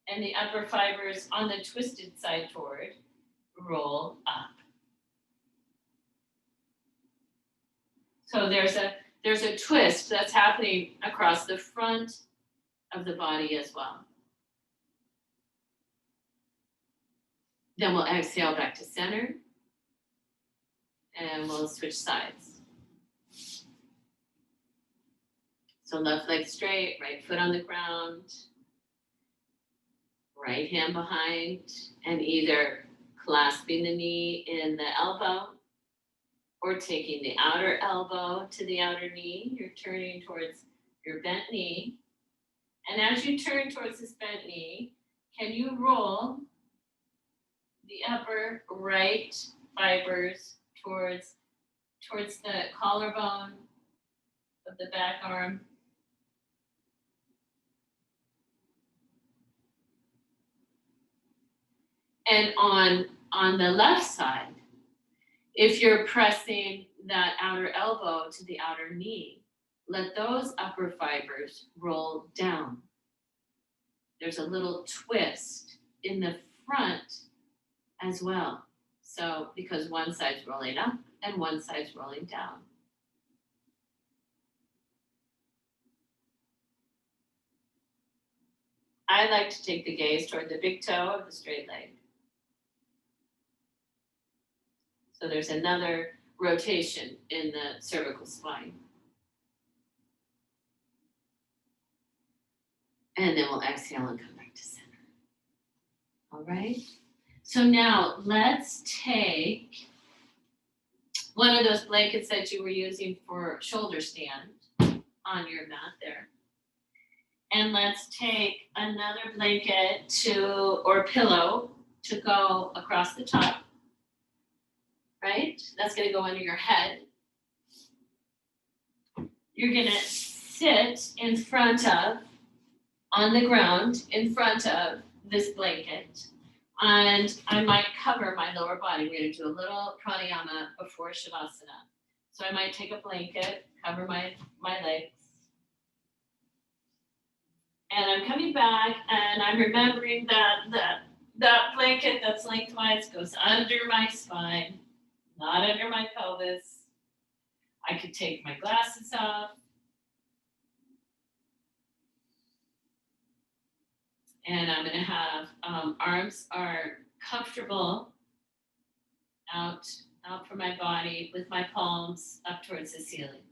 and the upper fibers on the twisted side toward roll up. So there's a twist that's happening across the front of the body as well. Then we'll exhale back to center, and we'll switch sides. So left leg straight, right foot on the ground, right hand behind, and either clasping the knee in the elbow or taking the outer elbow to the outer knee. You're turning towards your bent knee. And as you turn towards this bent knee, can you roll the upper right fibers towards the collarbone of the back arm? And on the left side, if you're pressing that outer elbow to the outer knee, let those upper fibers roll down. There's a little twist in the front as well. So because one side's rolling up and one side's rolling down. I like to take the gaze toward the big toe of the straight leg. So there's another rotation in the cervical spine. And then we'll exhale and come back to center. All right. So now let's take one of those blankets that you were using for shoulder stand on your mat there. And let's take another blanket or pillow to go across the top. Right? That's going to go under your head. You're going to sit in front of, on the ground, in front of this blanket. And I might cover my lower body. We're going to do a little pranayama before Shavasana. So I might take a blanket, cover my legs. And I'm coming back and I'm remembering that blanket that's lengthwise goes under my spine, not under my pelvis. I could take my glasses off. And I'm gonna have arms are comfortable out from my body with my palms up towards the ceiling.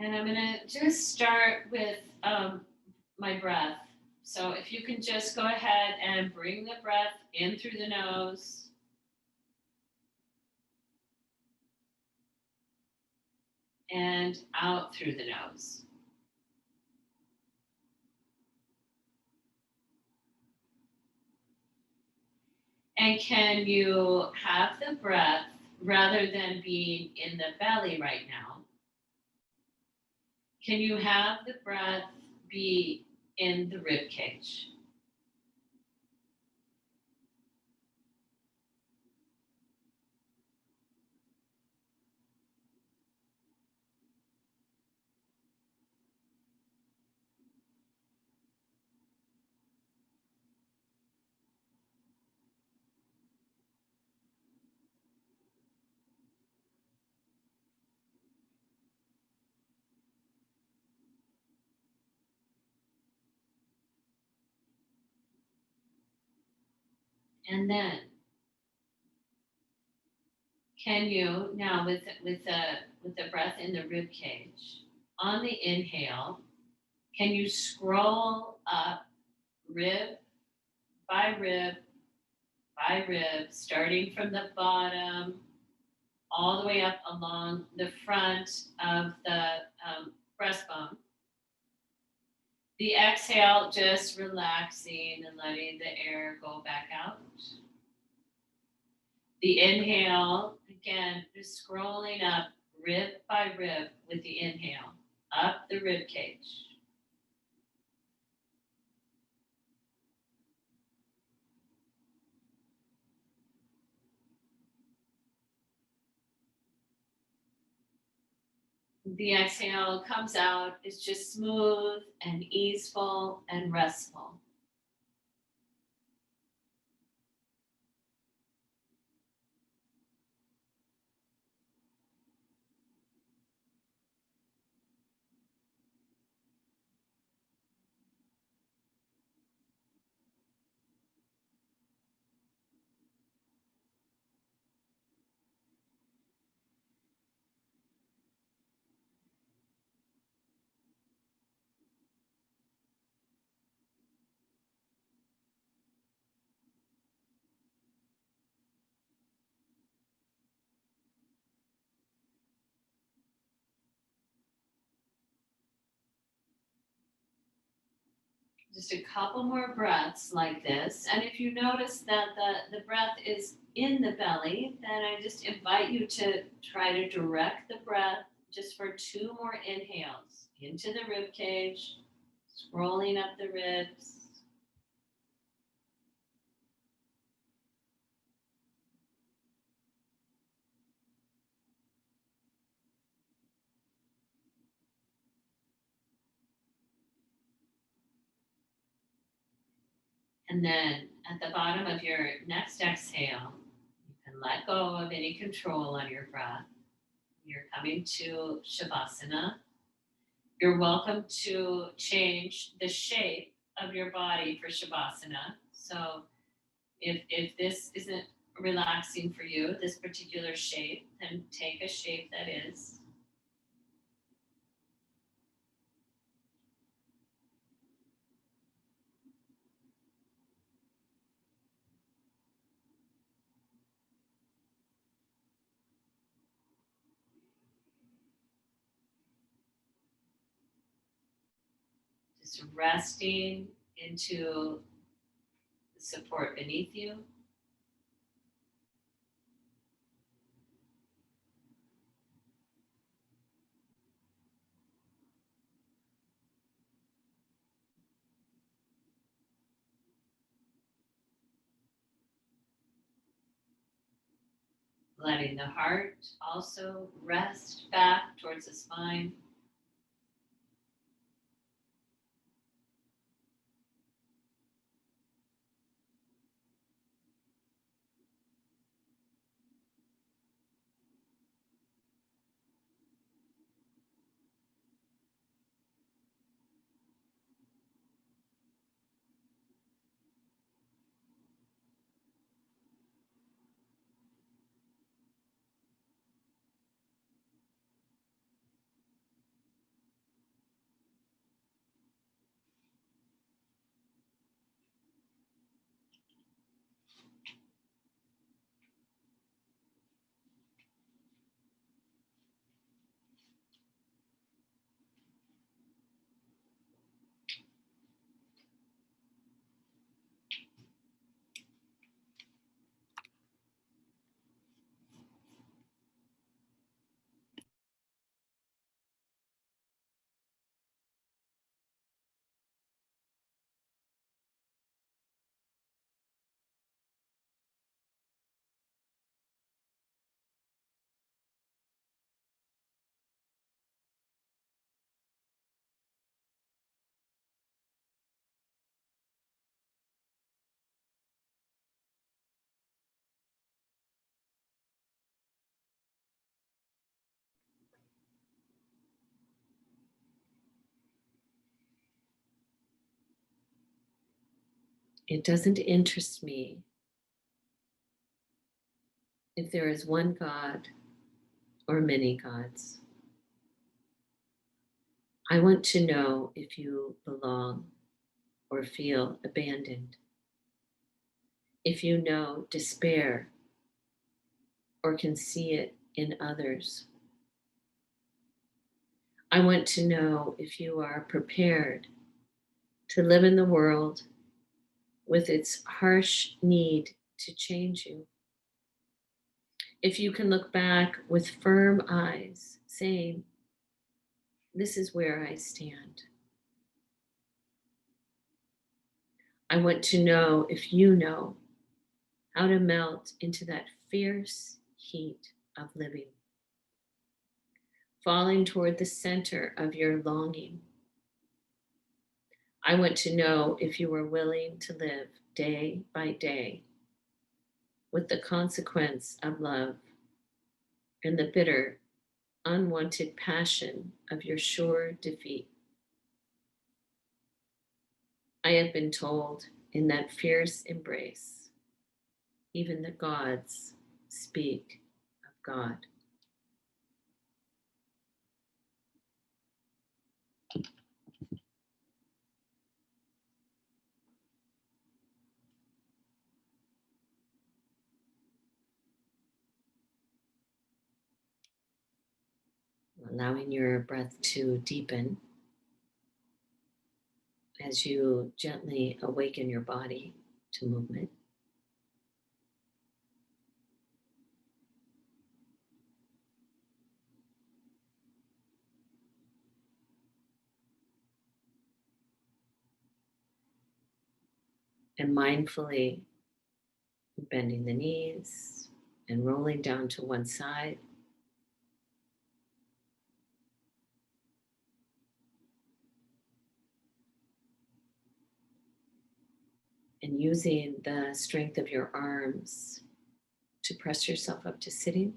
And I'm gonna just start with my breath. So if you can just go ahead and bring the breath in through the nose. And out through the nose. And can you have the breath rather than being in the belly right now? Can you have the breath be in the rib cage? And then can you now with the breath in the rib cage on the inhale, can you scroll up rib by rib by rib, starting from the bottom all the way up along the front of the breastbone. The exhale, just relaxing and letting the air go back out. The inhale, again, just scrolling up rib by rib with the inhale, up the rib cage. The exhale comes out, it's just smooth and easeful and restful. Just a couple more breaths like this. And if you notice that the breath is in the belly, then I just invite you to try to direct the breath just for 2 more inhales into the rib cage, scrolling up the ribs. And then at the bottom of your next exhale, you can let go of any control on your breath. You're coming to Shavasana. You're welcome to change the shape of your body for Shavasana. So if this isn't relaxing for you, this particular shape, then take a shape that is. Just resting into the support beneath you. Letting the heart also rest back towards the spine. It doesn't interest me if there is one God or many gods. I want to know if you belong or feel abandoned, if you know despair or can see it in others. I want to know if you are prepared to live in the world with its harsh need to change you. If you can look back with firm eyes, saying, "This is where I stand." I want to know if you know how to melt into that fierce heat of living, falling toward the center of your longing. I want to know if you are willing to live day by day with the consequence of love and the bitter, unwanted passion of your sure defeat. I have been told in that fierce embrace, even the gods speak of God. Allowing your breath to deepen as you gently awaken your body to movement. And mindfully bending the knees and rolling down to one side. And using the strength of your arms to press yourself up to sitting.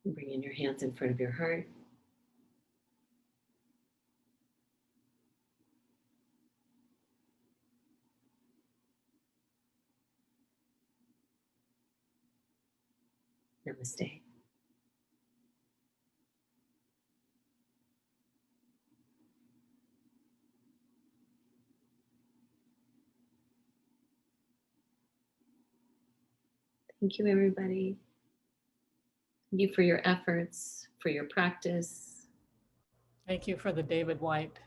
And bringing your hands in front of your heart. Namaste. Thank you, everybody. Thank you for your efforts, for your practice. Thank you for the David Whyte.